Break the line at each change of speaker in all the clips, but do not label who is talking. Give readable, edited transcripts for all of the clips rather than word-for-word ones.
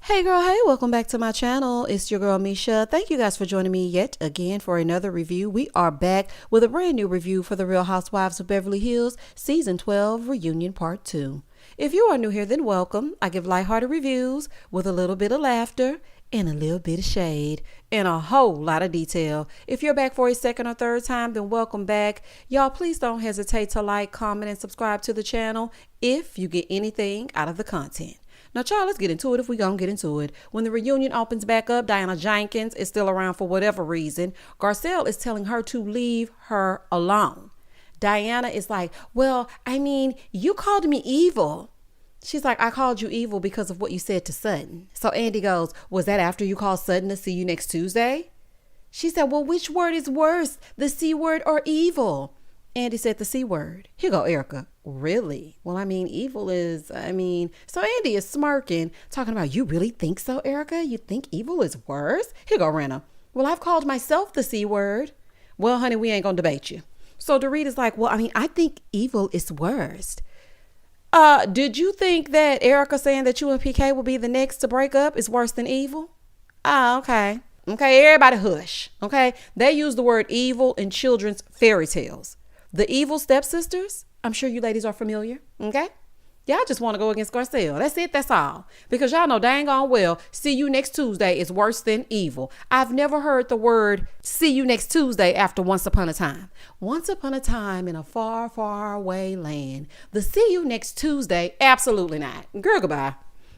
Hey girl, hey, welcome back to my channel. It's your girl Misha. Thank you guys for joining me yet again for another review. We are back with a brand new review for the Real Housewives of Beverly Hills Season 12 Reunion Part 2. If you are new here, then welcome. I give lighthearted reviews with a little bit of laughter and a little bit of shade and a whole lot of detail. If you're back for a second or third time, then welcome back. Y'all, please don't hesitate to like, comment, and subscribe to the channel if you get anything out of the content. Now, child, let's get into it if we gonna get into it. When the reunion opens back up, Diana Jenkins is still around for whatever reason. Garcelle is telling her to leave her alone. Diana is like, well, you called me evil. She's like, I called you evil because of what you said to Sutton. So Andy goes, was that after you called Sutton to see you next Tuesday? She said, well, which word is worse, the C word or evil? Andy said the C word. Here go Erica. Really? Well, evil is, so Andy is smirking, talking about, you really think so, Erica? You think evil is worse? Here go Renna. Well, I've called myself the C word. Well, honey, we ain't gonna debate you. So Dorita's like, well, I think evil is worst. Did you think that Erica saying that you and PK will be the next to break up is worse than evil? Oh, okay. Okay, everybody hush. Okay? They use the word evil in children's fairy tales. The evil stepsisters, I'm sure you ladies are familiar, okay? Y'all just want to go against Garcelle. That's it, that's all. Because y'all know dang on well, see you next Tuesday is worse than evil. I've never heard the word see you next Tuesday after once upon a time. Once upon a time in a far, far away land. The see you next Tuesday, absolutely not. Girl, goodbye.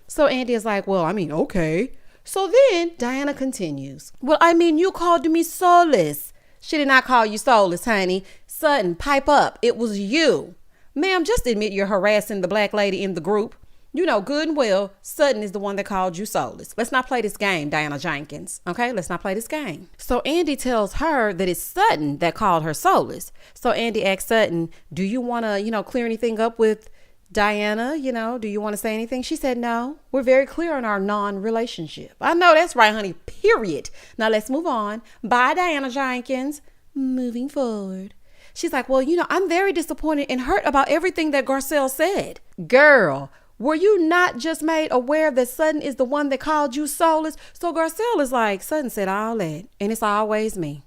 So Andy is like, well, okay. So then Diana continues. Well, you called me soulless. She did not call you soulless, honey. Sutton, pipe up. It was you. Ma'am, just admit you're harassing the black lady in the group. You know good and well Sutton is the one that called you soulless. Let's not play this game, Diana Jenkins. Okay, let's not play this game. So Andy tells her that it's Sutton that called her soulless. So Andy asks Sutton, do you want to, clear anything up with Diana? Do you want to say anything? She said, no, we're very clear on our non-relationship. I know that's right, honey, period. Now let's move on. Bye, Diana Jenkins. Moving forward. She's like, well, I'm very disappointed and hurt about everything that Garcelle said. Girl, were you not just made aware that Sutton is the one that called you soulless? So Garcelle is like, Sutton said all that, and it's always me.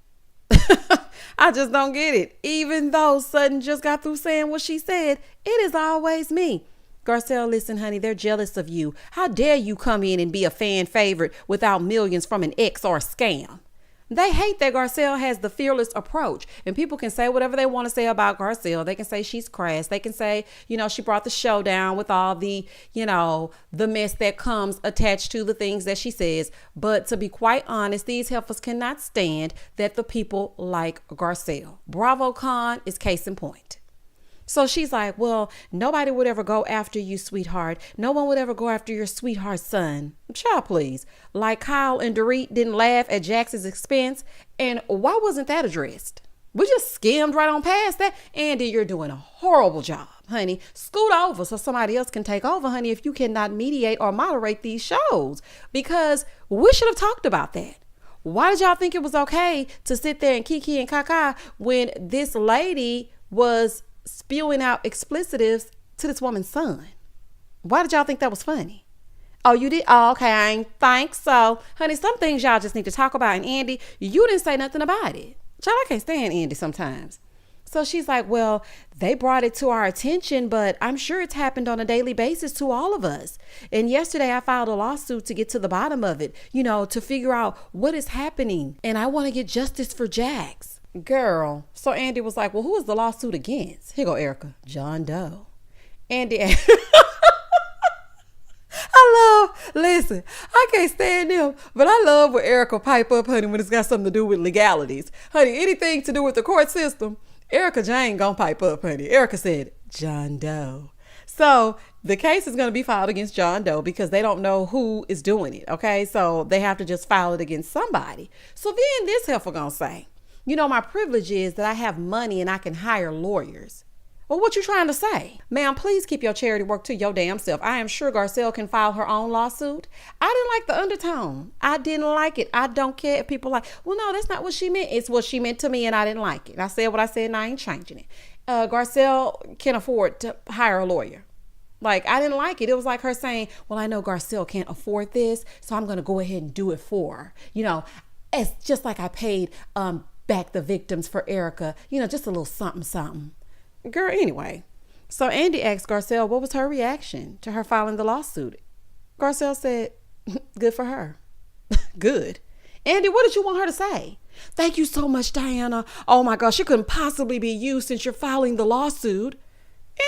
I just don't get it. Even though Sutton just got through saying what she said, it is always me. Garcelle, listen, honey, they're jealous of you. How dare you come in and be a fan favorite without millions from an ex or a scam? They hate that Garcelle has the fearless approach, and people can say whatever they want to say about Garcelle. They can say she's crass. They can say, she brought the show down with all the, the mess that comes attached to the things that she says. But to be quite honest, these heifers cannot stand that the people like Garcelle. BravoCon is case in point. So she's like, well, nobody would ever go after you, sweetheart. No one would ever go after your sweetheart son. Child, please. Like Kyle and Dorit didn't laugh at Jax's expense. And why wasn't that addressed? We just skimmed right on past that. Andy, you're doing a horrible job, honey. Scoot over so somebody else can take over, honey, if you cannot mediate or moderate these shows. Because we should have talked about that. Why did y'all think it was okay to sit there and kiki and kaka when this lady was spewing out explicitives to this woman's son? Why did y'all think that was funny? Oh, you did? Oh, okay, I ain't think so. Honey, some things y'all just need to talk about. And Andy, you didn't say nothing about it. Child, I can't stand Andy sometimes. So she's like, well, they brought it to our attention, but I'm sure it's happened on a daily basis to all of us. And yesterday I filed a lawsuit to get to the bottom of it, to figure out what is happening. And I want to get justice for Jax. Girl. So Andy was like, well, who is the lawsuit against? Here go Erica. John Doe. Andy. Listen, I can't stand them, but I love when Erica pipe up, honey, when it's got something to do with legalities. Honey, anything to do with the court system, Erica Jane gonna pipe up, honey. Erica said, John Doe. So the case is going to be filed against John Doe because they don't know who is doing it, okay? So they have to just file it against somebody. So then this heifer gonna say, my privilege is that I have money and I can hire lawyers. Well, what you trying to say? Ma'am, please keep your charity work to your damn self. I am sure Garcelle can file her own lawsuit. I didn't like the undertone. I didn't like it. I don't care if people like, well, no, that's not what she meant. It's what she meant to me and I didn't like it. I said what I said and I ain't changing it. Garcelle can afford to hire a lawyer. Like, I didn't like it. It was like her saying, well, I know Garcelle can't afford this, so I'm going to go ahead and do it for her. It's just like I paid back the victims for Erica, just a little something, something. Girl, anyway. So Andy asked Garcelle what was her reaction to her filing the lawsuit. Garcelle said, good for her. Good. Andy, what did you want her to say? Thank you so much, Diana. Oh my gosh, it couldn't possibly be you since you're filing the lawsuit.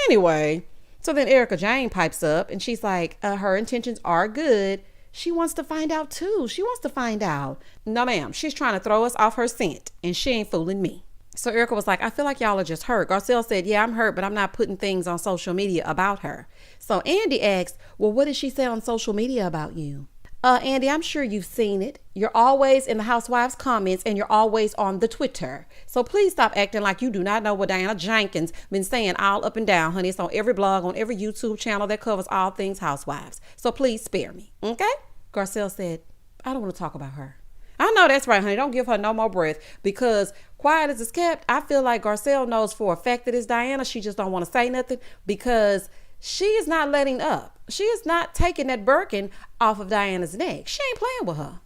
Anyway, so then Erica Jane pipes up and she's like, her intentions are good. She wants to find out too. She wants to find out. No, ma'am. She's trying to throw us off her scent and she ain't fooling me. So Erica was like, I feel like y'all are just hurt. Garcelle said, yeah, I'm hurt, but I'm not putting things on social media about her. So Andy asked, well, what did she say on social media about you? Andy, I'm sure you've seen it. You're always in the Housewives comments and you're always on the Twitter. So please stop acting like you do not know what Diana Jenkins been saying all up and down, honey. It's on every blog, on every YouTube channel that covers all things Housewives. So please spare me, okay? Garcelle said, I don't want to talk about her. I know that's right, honey. Don't give her no more breath because quiet as it's kept, I feel like Garcelle knows for a fact that it's Diana. She just don't want to say nothing because she is not letting up. She is not taking that Birkin off of Diana's neck. She ain't playing with her.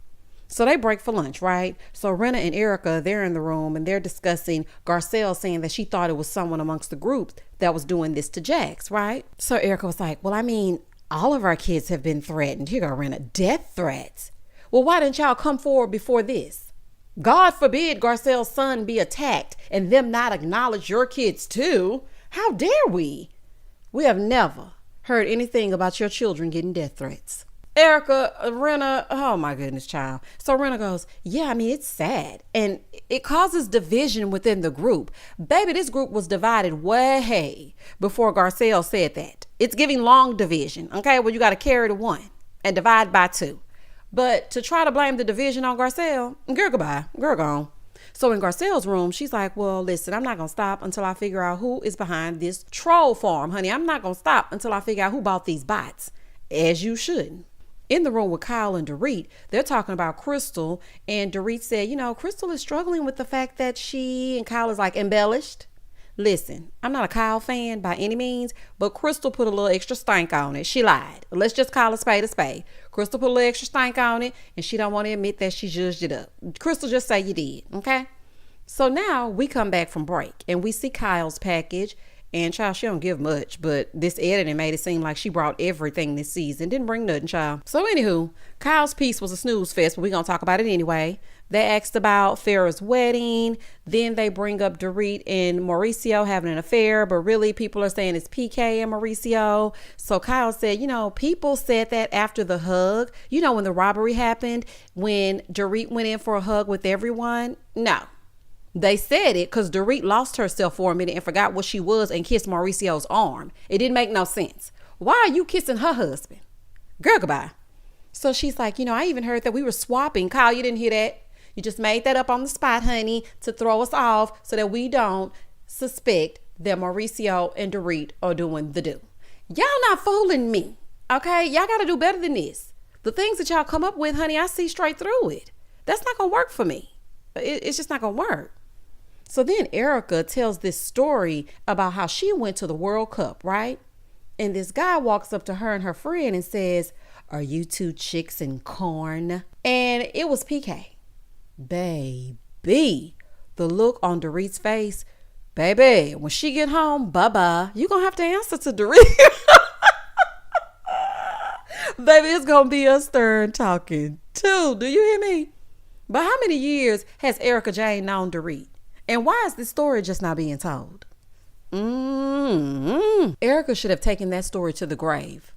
So they break for lunch, right? So Renna and Erica, they're in the room and they're discussing Garcelle saying that she thought it was someone amongst the group that was doing this to Jax, right? So Erica was like, well, I mean, all of our kids have been threatened. Here go Renna, death threats. Well, why didn't y'all come forward before this? God forbid Garcelle's son be attacked and them not acknowledge your kids too. How dare we? We have never heard anything about your children getting death threats. Erica, Renna, oh my goodness, child. So Renna goes, yeah, I mean, it's sad. And it causes division within the group. Baby, this group was divided way before Garcelle said that. It's giving long division. Okay, well, you got to carry the one and divide by two. But to try to blame the division on Garcelle, girl, goodbye. Girl, gone. So in Garcelle's room, she's like, well, listen, I'm not going to stop until I figure out who is behind this troll farm, honey. I'm not going to stop until I figure out who bought these bots. As you shouldn't. In the room with Kyle and Dorit, they're talking about Crystal. And Dorit said, Crystal is struggling with the fact that she and Kyle is like embellished. Listen, I'm not a Kyle fan by any means, but Crystal put a little extra stank on it. She lied. Let's just call a spade a spade. Crystal put a little extra stank on it, and she don't want to admit that she judged it up. Crystal, just say you did, okay? So now we come back from break, and we see Kyle's package, and child, she don't give much, but this editing made it seem like she brought everything this season. Didn't bring nothing, child. So anywho, Kyle's piece was a snooze fest, but we're going to talk about it anyway. They asked about Farrah's wedding. Then they bring up Dorit and Mauricio having an affair, but really people are saying it's PK and Mauricio. So Kyle said, people said that after the hug, when the robbery happened, when Dorit went in for a hug with everyone. No, they said it because Dorit lost herself for a minute and forgot what she was and kissed Mauricio's arm. It didn't make no sense. Why are you kissing her husband? Girl, goodbye. So she's like, I even heard that we were swapping. Kyle, you didn't hear that? You just made that up on the spot, honey, to throw us off so that we don't suspect that Mauricio and Dorit are doing the do. Y'all not fooling me, okay? Y'all got to do better than this. The things that y'all come up with, honey, I see straight through it. That's not going to work for me. It's just not going to work. So then Erica tells this story about how she went to the World Cup, right? And this guy walks up to her and her friend and says, are you two chicks in corn? And it was PK. Baby, the look on Dorit's face, baby, when she get home, bye-bye, you gonna have to answer to Dorit. Baby, it's gonna be a stern talking too. Do you hear me? But how many years has Erica Jane known Dorit? And why is this story just not being told? Erica should have taken that story to the grave.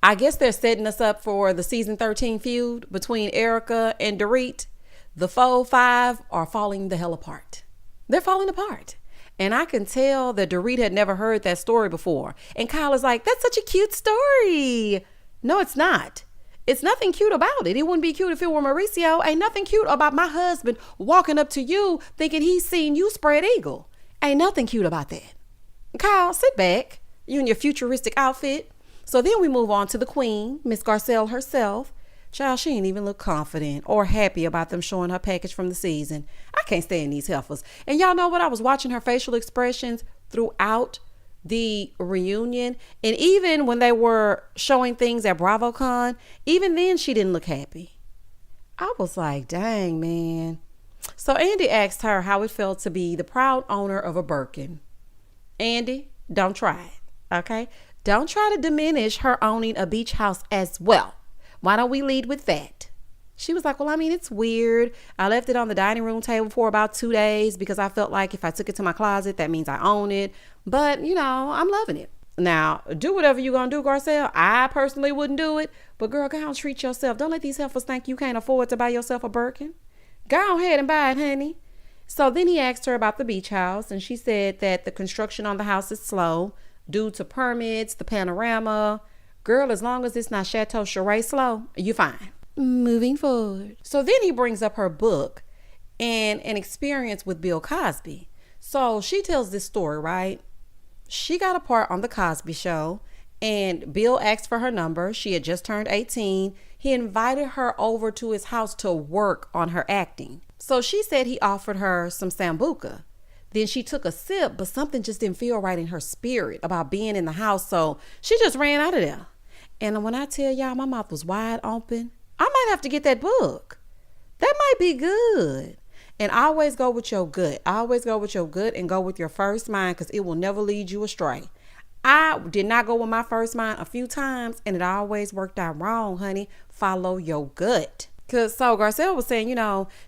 I guess they're setting us up for the season 13 feud between Erica and Dorit. The 4-5 are falling the hell apart. They're falling apart. And I can tell that Dorit had never heard that story before. And Kyle is like, that's such a cute story. No, it's not. It's nothing cute about it. It wouldn't be cute if it were Mauricio. Ain't nothing cute about my husband walking up to you thinking he's seen you spread eagle. Ain't nothing cute about that. Kyle, sit back. You in your futuristic outfit. So then we move on to the queen, Miss Garcelle herself. Child, she ain't even look confident or happy about them showing her package from the season. I can't stand these heifers. And y'all know what? I was watching her facial expressions throughout the reunion, and even when they were showing things at BravoCon, even then she didn't look happy. I was like, dang, man. So Andy asked her how it felt to be the proud owner of a Birkin. Andy, don't try it, okay? Don't try to diminish her owning a beach house as well. Why don't we lead with that? She was like, well, I mean, it's weird. I left it on the dining room table for about 2 days because I felt like if I took it to my closet, that means I own it. But, I'm loving it. Now, do whatever you're going to do, Garcelle. I personally wouldn't do it. But, girl, go on, treat yourself. Don't let these heifers think you can't afford to buy yourself a Birkin. Go ahead and buy it, honey. So then he asked her about the beach house, and she said that the construction on the house is slow due to permits, the panorama. Girl, as long as it's not Chateau Charest slow, you're fine. Moving forward. So then he brings up her book and an experience with Bill Cosby. So she tells this story, right? She got a part on the Cosby Show, and Bill asked for her number. She had just turned 18. He invited her over to his house to work on her acting. So she said he offered her some Sambuca. Then she took a sip, but something just didn't feel right in her spirit about being in the house. So she just ran out of there. And when I tell y'all my mouth was wide open, I might have to get that book. That might be good. And always go with your gut. Always go with your gut and go with your first mind, because it will never lead you astray. I did not go with my first mind a few times, and it always worked out wrong, honey. Follow your gut. So Garcelle was saying,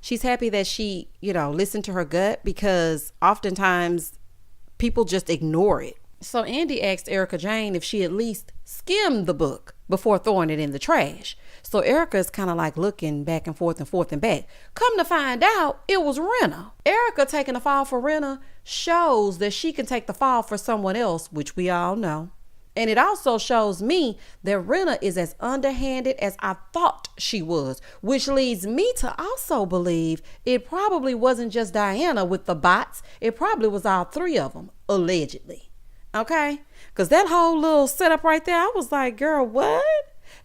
she's happy that she, listened to her gut, because oftentimes people just ignore it. So Andy asked Erica Jane if she at least skimmed the book before throwing it in the trash. So Erica's kind of like looking back and forth and back. Come to find out, it was Renna. Erica taking the fall for Renna shows that she can take the fall for someone else, which we all know. And it also shows me that Renna is as underhanded as I thought she was, which leads me to also believe it probably wasn't just Diana with the bots. It probably was all three of them, allegedly. Okay? Because that whole little setup right there, I was like, girl, what?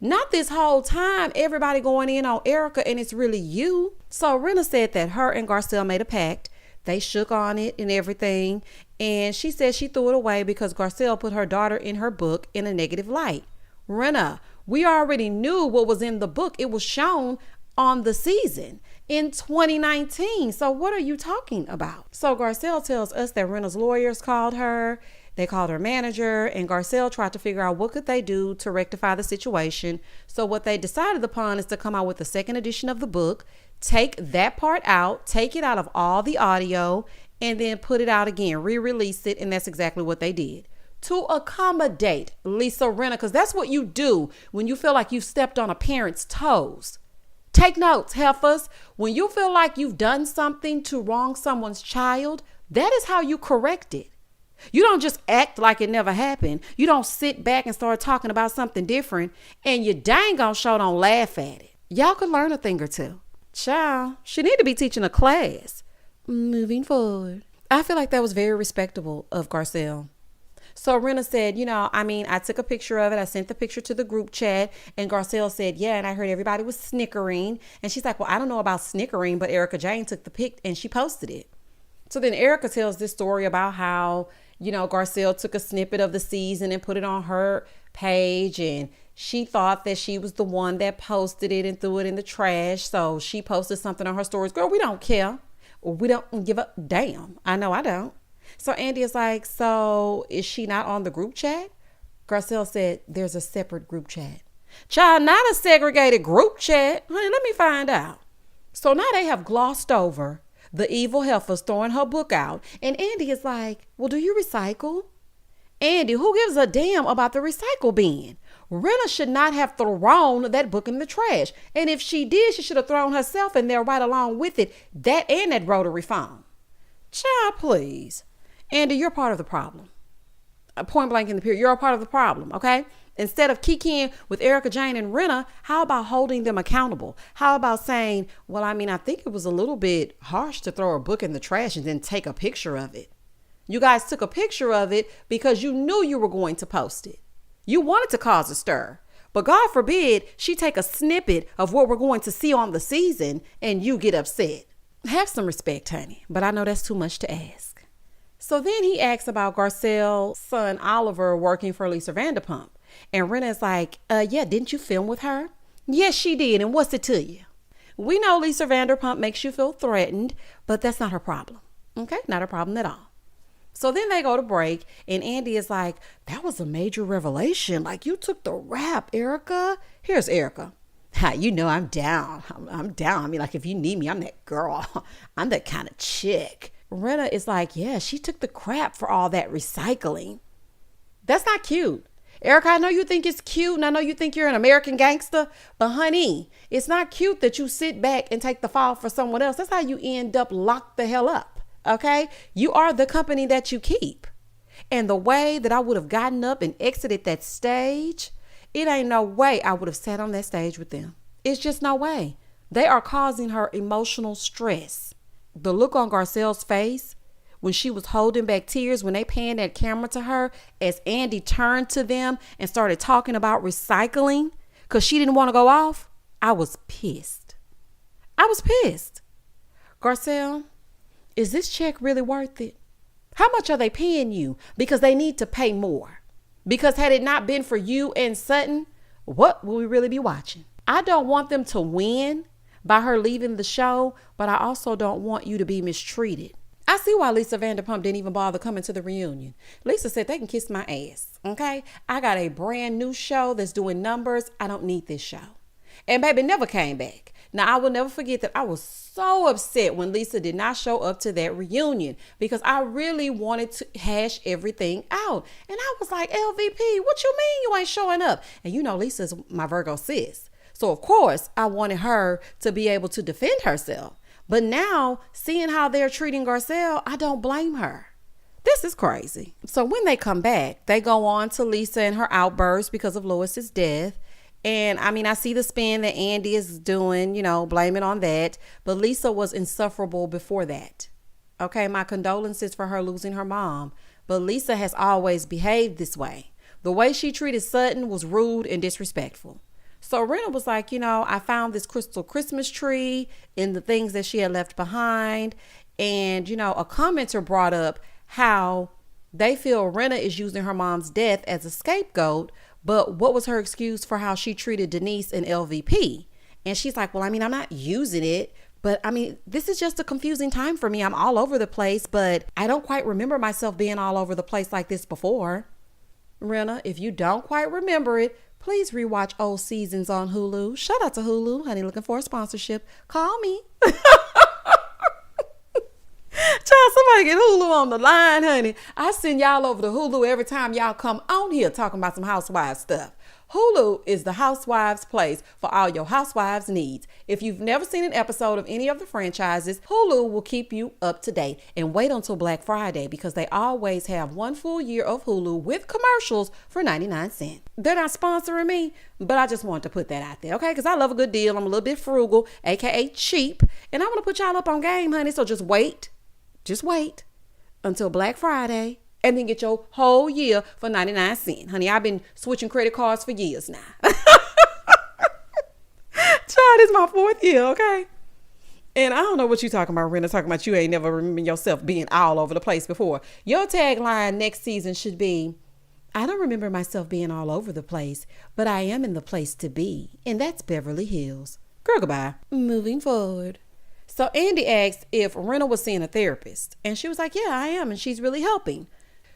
Not this whole time everybody going in on Erica and it's really you. So Renna said that her and Garcelle made a pact. They shook on it and everything. And she said she threw it away because Garcelle put her daughter in her book in a negative light. Renna, we already knew what was in the book. It was shown on the season in 2019. So what are you talking about? So Garcelle tells us that Renna's lawyers called her. They called her manager, and Garcelle tried to figure out what could they do to rectify the situation. So what they decided upon is to come out with a second edition of the book, take that part out, take it out of all the audio, and then put it out again, re-release it. And that's exactly what they did to accommodate Lisa Rinna, because that's what you do when you feel like you've stepped on a parent's toes. Take notes, heifers. When you feel like you've done something to wrong someone's child, that is how you correct it. You don't just act like it never happened. You don't sit back and start talking about something different and you dang on sure don't laugh at it. Y'all could learn a thing or two. Child, she need to be teaching a class. Moving forward. I feel like that was very respectable of Garcelle. So Renna said, I took a picture of it. I sent the picture to the group chat, and Garcelle said, yeah, and I heard everybody was snickering. And she's like, well, I don't know about snickering, but Erica Jane took the pic and she posted it. So then Erica tells this story about how, Garcelle took a snippet of the season and put it on her page, and she thought that she was the one that posted it and threw it in the trash. So she posted something on her stories. Girl, we don't care. We don't give a damn. I know I don't. So Andy is like, so is she not on the group chat? Garcelle said, there's a separate group chat. Child, not a segregated group chat. Honey, let me find out. So now they have glossed over the evil heifers throwing her book out. And Andy is like, well, do you recycle? Andy, who gives a damn about the recycle bin? Renna should not have thrown that book in the trash. And if she did, she should have thrown herself in there right along with it. That and that rotary phone. Child, please. Andy, you're part of the problem. Point blank in the period. You're a part of the problem, okay? Instead of kikiing with Erica Jane and Renna, how about holding them accountable? How about saying, well, I think it was a little bit harsh to throw a book in the trash and then take a picture of it. You guys took a picture of it because you knew you were going to post it. You wanted to cause a stir. But God forbid she take a snippet of what we're going to see on the season and you get upset. Have some respect, honey. But I know that's too much to ask. So then he asks about Garcelle's son Oliver working for Lisa Vanderpump. And Rena's like, yeah, didn't you film with her? Yes, she did. And what's it to you? We know Lisa Vanderpump makes you feel threatened, but that's not her problem. Okay, not her problem at all. So then they go to break, and Andy is like, that was a major revelation. Like, you took the rap, Erica. Here's Erica. Ha, you know I'm down. I'm down. I mean, like, if you need me, I'm that girl. I'm that kind of chick. Rena is like, yeah, she took the crap for all that recycling. That's not cute. Erica, I know you think it's cute, and I know you think you're an American gangster, but honey, it's not cute that you sit back and take the fall for someone else. That's how you end up locked the hell up, okay? You are the company that you keep. And the way that I would have gotten up and exited that stage, it ain't no way I would have sat on that stage with them. It's just no way. They are causing her emotional stress. The look on Garcelle's face when she was holding back tears, when they panned that camera to her, as Andy turned to them and started talking about recycling because she didn't want to go off, I was pissed. I was pissed. Garcelle, is this check really worth it? How much are they paying you? Because they need to pay more. Because had it not been for you and Sutton, what will we really be watching? I don't want them to win by her leaving the show, but I also don't want you to be mistreated. I see why Lisa Vanderpump didn't even bother coming to the reunion. Lisa said they can kiss my ass, okay? I got a brand new show that's doing numbers. I don't need this show. And baby never came back. Now, I will never forget that I was so upset when Lisa did not show up to that reunion because I really wanted to hash everything out. And I was like, LVP, what you mean you ain't showing up? And you know, Lisa's my Virgo sis. So, of course, I wanted her to be able to defend herself. But now, seeing how they're treating Garcelle, I don't blame her. This is crazy. So when they come back, they go on to Lisa and her outburst because of Lois's death. And I mean, I see the spin that Andy is doing, you know, blame it on that. But Lisa was insufferable before that. Okay, my condolences for her losing her mom. But Lisa has always behaved this way. The way she treated Sutton was rude and disrespectful. So Rena was like, you know, I found this crystal Christmas tree in the things that she had left behind. And, you know, a commenter brought up how they feel Rena is using her mom's death as a scapegoat. But what was her excuse for how she treated Denise and LVP? And she's like, well, I mean, I'm not using it. But I mean, this is just a confusing time for me. I'm all over the place, but I don't quite remember myself being all over the place like this before. Rena, if you don't quite remember it, please rewatch old seasons on Hulu. Shout out to Hulu, honey, looking for a sponsorship. Call me. Child, somebody get Hulu on the line, honey. I send y'all over to Hulu every time y'all come on here talking about some housewives stuff. Hulu is the housewives place for all your housewives needs. If you've never seen an episode of any of the franchises, Hulu will keep you up to date. And wait until Black Friday because they always have one full year of Hulu with commercials for 99 cents. They're not sponsoring me, but I just wanted to put that out there, okay? Because I love a good deal. I'm a little bit frugal, aka cheap. And I want to put y'all up on game, honey. So just wait until Black Friday. And then get your whole year for 99 cents. Honey, I've been switching credit cards for years now. Child, this is my 4th year, okay? And I don't know what you talking about, Rena, talking about you ain't never remember yourself being all over the place before. Your tagline next season should be, I don't remember myself being all over the place, but I am in the place to be. And that's Beverly Hills. Girl, goodbye. Moving forward. So Andy asked if Rena was seeing a therapist. And she was like, yeah, I am. And she's really helping.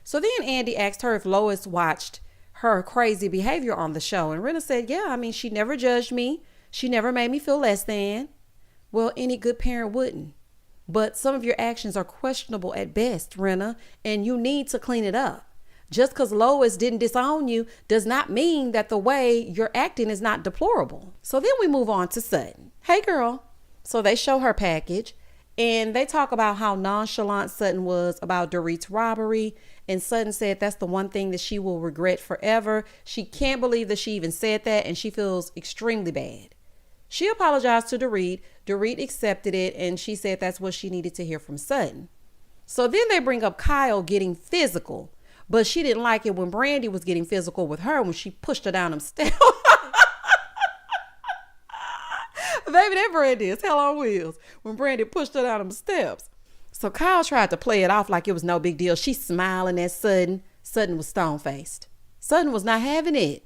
So then Andy asked her if Lois watched her crazy behavior on the show. And Rena said, yeah, I mean, she never judged me. She never made me feel less than. Well, any good parent wouldn't. But some of your actions are questionable at best, Rena, and you need to clean it up. Just because Lois didn't disown you does not mean that the way you're acting is not deplorable. So then we move on to Sutton. Hey, girl. So they show her package. And they talk about how nonchalant Sutton was about Dorit's robbery. And Sutton said that's the one thing that she will regret forever. She can't believe that she even said that, and she feels extremely bad. She apologized to Dorit. Dorit accepted it, and she said that's what she needed to hear from Sutton. So then they bring up Kyle getting physical, but she didn't like it when Brandy was getting physical with her when she pushed her down them stairs. Baby, that Brandy is hell on wheels when Brandy pushed her down them steps. So So Kyle tried to play it off like it was no big deal. She's smiling at Sutton. Sutton was stone-faced. Sutton was not having it.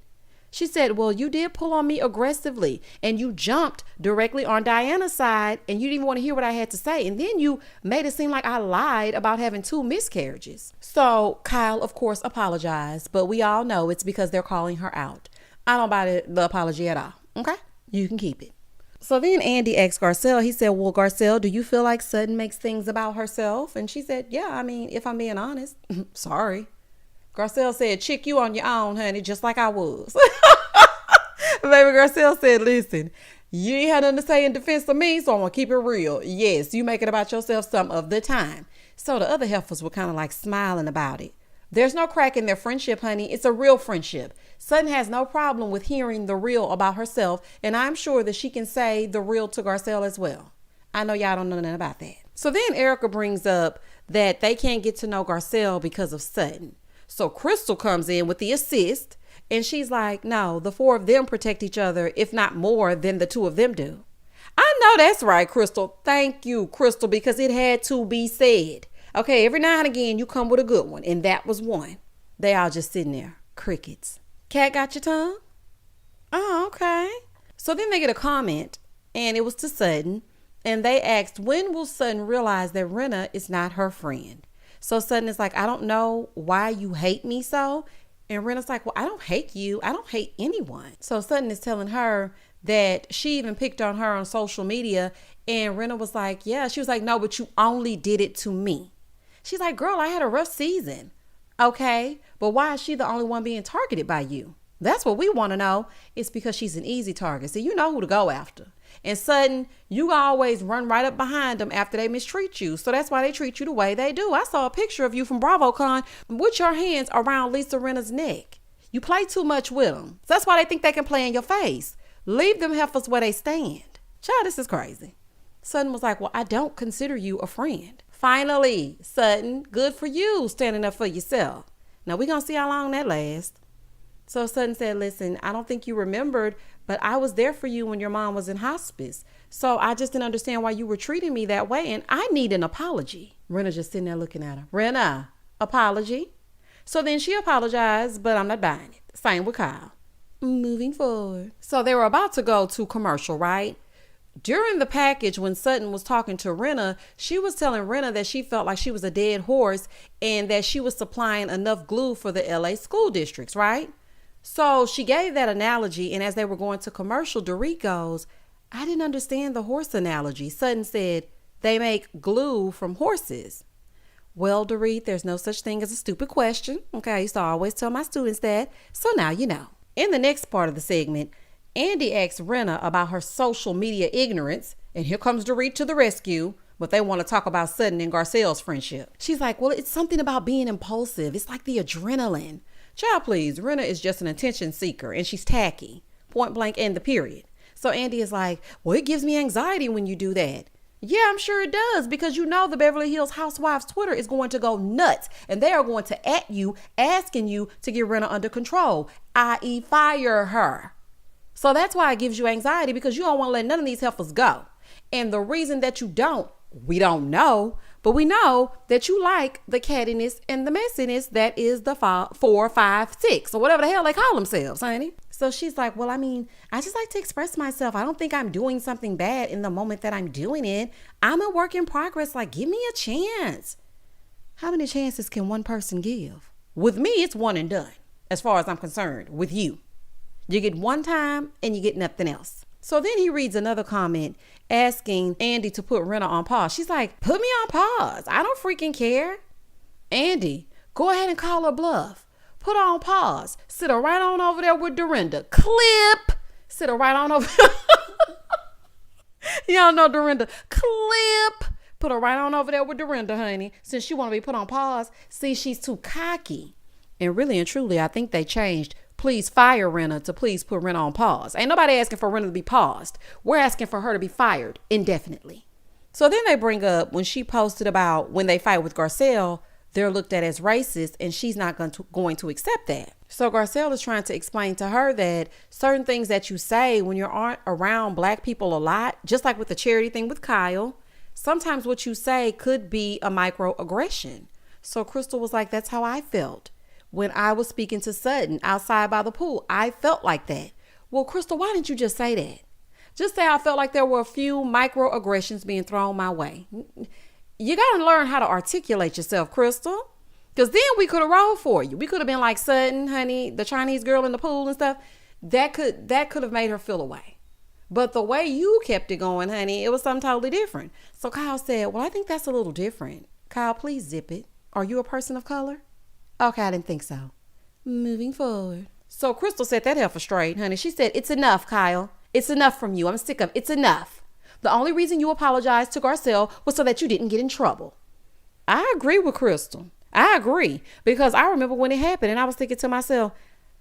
She said, well, you did pull on me aggressively and you jumped directly on Diana's side and you didn't even want to hear what I had to say. And then you made it seem like I lied about having 2 miscarriages. So Kyle, of course, apologized, but we all know it's because they're calling her out. I don't buy the apology at all. Okay? You can keep it. So then Andy asked Garcelle, he said, well, Garcelle, do you feel like Sutton makes things about herself? And she said, yeah, I mean, if I'm being honest, sorry. Garcelle said, chick, you on your own, honey, just like I was. Baby Garcelle said, listen, you ain't had nothing to say in defense of me, so I'm going to keep it real. Yes, you make it about yourself some of the time. So the other heifers were kind of like smiling about it. There's no crack in their friendship, honey. It's a real friendship. Sutton has no problem with hearing the real about herself, and I'm sure that she can say the real to Garcelle as well. I know y'all don't know nothing about that. So then Erica brings up that they can't get to know Garcelle because of Sutton. So Crystal comes in with the assist and she's like, no, the 4 of them protect each other, if not more than the 2 of them do. I know that's right, Crystal. Thank you, Crystal, because it had to be said. Okay, every now and again you come with a good one, and that was one. They all just sitting there, crickets. Cat got your tongue? Oh, okay. So then they get a comment and it was to Sutton and they asked, when will Sutton realize that Rinna is not her friend? So Sutton is like, I don't know why you hate me so. And Rinna's like, well, I don't hate you. I don't hate anyone. So Sutton is telling her that she even picked on her on social media. And Rinna was like, yeah. She was like, no, but you only did it to me. She's like, girl, I had a rough season. Okay, but why is she the only one being targeted by you? That's what we want to know. It's because she's an easy target. So you know who to go after. And Sutton, you always run right up behind them after they mistreat you. So that's why they treat you the way they do. I saw a picture of you from BravoCon with your hands around Lisa Rinna's neck. You play too much with them. So that's why they think they can play in your face. Leave them heifers where they stand. Child, this is crazy. Sutton was like, well, I don't consider you a friend. Finally, Sutton, good for you standing up for yourself. Now we're going to see how long that lasts. So Sutton said, listen, I don't think you remembered, but I was there for you when your mom was in hospice. So I just didn't understand why you were treating me that way. And I need an apology. Rinna just sitting there looking at her. Rinna, apology. So then she apologized, but I'm not buying it. Same with Kyle. Moving forward. So they were about to go to commercial, right? During the package, when Sutton was talking to Rinna, she was telling Rinna that she felt like she was a dead horse and that she was supplying enough glue for the LA school districts, right? So she gave that analogy, and as they were going to commercial, Dorit goes, I didn't understand the horse analogy. Sutton said, they make glue from horses. Well, Dorit, there's no such thing as a stupid question. Okay, I used to always tell my students that. So now you know. In the next part of the segment, Andy asks Rinna about her social media ignorance, and here comes Dorit to the rescue, but they want to talk about Sutton and Garcelle's friendship. She's like, well, it's something about being impulsive. It's like the adrenaline. Child, please, Rinna is just an attention seeker, and she's tacky, point blank, and the period. So Andy is like, well, it gives me anxiety when you do that. Yeah, I'm sure it does, because you know the Beverly Hills Housewives Twitter is going to go nuts, and they are going to at you, asking you to get Rinna under control, i.e. fire her. So that's why it gives you anxiety, because you don't want to let none of these heifers go. And the reason that you don't, we don't know, but we know that you like the cattiness and the messiness that is the 4, 5, 6, or whatever the hell they call themselves, honey. So she's like, well, I mean, I just like to express myself. I don't think I'm doing something bad in the moment that I'm doing it. I'm a work in progress. Like, give me a chance. How many chances can one person give? With me, it's one and done, as far as I'm concerned, with you. You get one time and you get nothing else. So then he reads another comment asking Andy to put Rinna on pause. She's like, put me on pause. I don't freaking care. Andy, go ahead and call her bluff. Put her on pause. Sit her right on over there with Dorinda. Clip. Sit her right on over. Y'all know Dorinda. Clip. Put her right on over there with Dorinda, honey. Since she want to be put on pause. See, she's too cocky. And really and truly, I think they changed. Please fire Rinna to please put Rinna on pause. Ain't nobody asking for Rinna to be paused. We're asking for her to be fired indefinitely. So then they bring up when she posted about when they fight with Garcelle, they're looked at as racist and she's not going to accept that. So Garcelle is trying to explain to her that certain things that you say when you aren't around black people a lot, just like with the charity thing with Kyle, Sometimes what you say could be a microaggression. So Crystal was like, that's how I felt. When I was speaking to Sutton outside by the pool, I felt like that. Well, Crystal, why didn't you just say that? Just say I felt like there were a few microaggressions being thrown my way. You got to learn how to articulate yourself, Crystal. Because then we could have rolled for you. We could have been like Sutton, honey, the Chinese girl in the pool and stuff. That could have made her feel away. But the way you kept it going, honey, it was something totally different. So Kyle said, well, I think that's a little different. Kyle, please zip it. Are you a person of color? Okay, I didn't think so. Moving forward. So Crystal set that heifer straight, honey. She said, it's enough, Kyle. It's enough from you. I'm sick of it. It's enough. The only reason you apologized to Garcelle was so that you didn't get in trouble. I agree with Crystal. I agree. Because I remember when it happened and I was thinking to myself,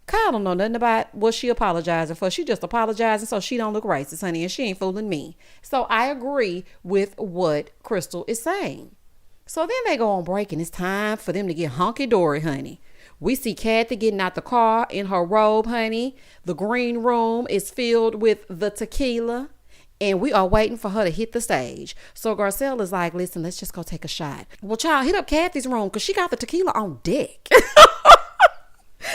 Kyle don't know nothing about what she apologizing for. She just apologizing so she don't look racist, honey, and she ain't fooling me. So I agree with what Crystal is saying. So then they go on break and it's time for them to get hunky-dory, honey. We see Kathy getting out the car in her robe, honey. The green room is filled with the tequila. And we are waiting for her to hit the stage. So Garcelle is like, listen, let's just go take a shot. Well, child, hit up Kathy's room because she got the tequila on deck.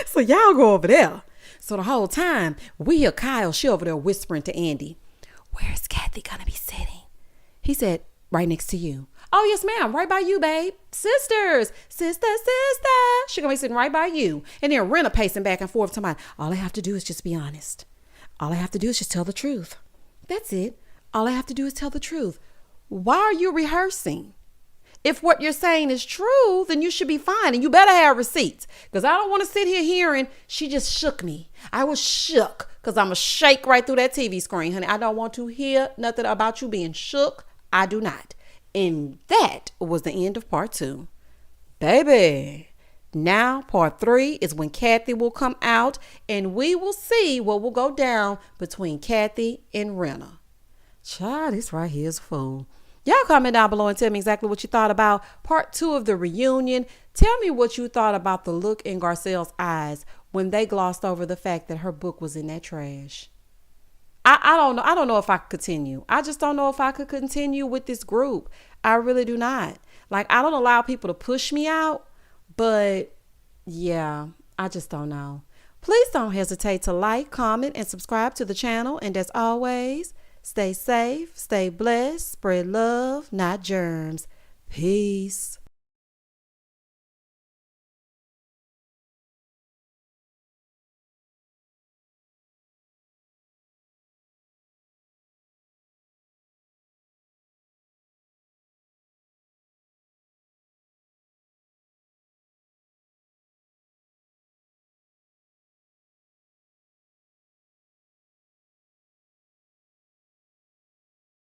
So y'all go over there. So the whole time, we hear Kyle, she over there whispering to Andy, where's Kathy gonna be sitting? He said, right next to you. Oh, yes, ma'am. Right by you, babe. Sisters. Sister. She gonna be sitting right by you. And then Rena pacing back and forth to my, all I have to do is just be honest. All I have to do is just tell the truth. That's it. All I have to do is tell the truth. Why are you rehearsing? If what you're saying is true, then you should be fine. And you better have receipts. Because I don't want to sit here hearing, she just shook me. I was shook. Because I'm going to shake right through that TV screen, honey. I don't want to hear nothing about you being shook. I do not. And that was the end of part 2. Baby. Now part 3 is when Kathy will come out. And we will see what will go down between Kathy and Rena. Child, this right here is a fool. Y'all comment down below and tell me exactly what you thought about part 2 of the reunion. Tell me what you thought about the look in Garcelle's eyes when they glossed over the fact that her book was in that trash. I don't know. I don't know if I could continue. I just don't know if I could continue with this group. I really do not. Like, I don't allow people to push me out, but yeah, I just don't know. Please don't hesitate to like, comment, and subscribe to the channel. And as always, stay safe, stay blessed, spread love, not germs. Peace.